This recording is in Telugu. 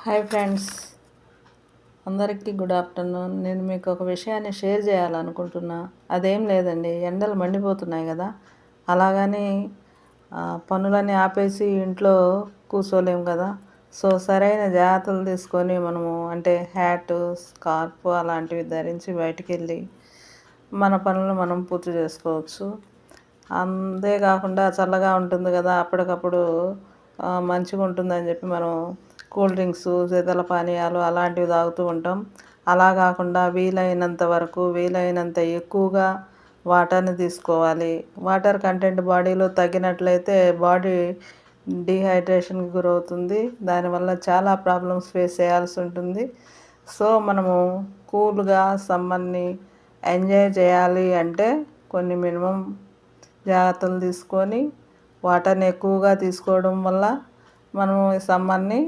హాయ్ ఫ్రెండ్స్, అందరికీ గుడ్ ఆఫ్టర్నూన్. నేను మీకు ఒక విషయాన్ని షేర్ చేయాలనుకుంటున్నా. అదేం లేదండి, ఎండలు మండిపోతున్నాయి కదా, అలాగని పనులన్నీ ఆపేసి ఇంట్లో కూర్చోలేము కదా. సో సరైన జాగ్రత్తలు తీసుకొని మనము అంటే హ్యాట్, స్కార్ఫ్ అలాంటివి ధరించి బయటికి వెళ్ళి మన పనులు మనం పూర్తి చేసుకోవచ్చు. అంతేకాకుండా చల్లగా ఉంటుంది కదా, అప్పటికప్పుడు మంచిగా ఉంటుందని చెప్పి మనం కూల్ డ్రింక్స్, శీతల పానీయాలు అలాంటివి తాగుతూ ఉంటాం. అలా కాకుండా వీలైనంత ఎక్కువగా వాటర్ని తీసుకోవాలి. వాటర్ కంటెంట్ బాడీలో తగ్గినట్లయితే బాడీ డీహైడ్రేషన్కి గురవుతుంది. దానివల్ల చాలా ప్రాబ్లమ్స్ ఫేస్ చేయాల్సి ఉంటుంది. సో మనము కూల్గా సమ్మర్ని ఎంజాయ్ చేయాలి అంటే కొన్ని మినిమం జాగ్రత్తలు తీసుకొని వాటర్ని ఎక్కువగా తీసుకోవడం వల్ల మనము ఈ సమ్మర్ని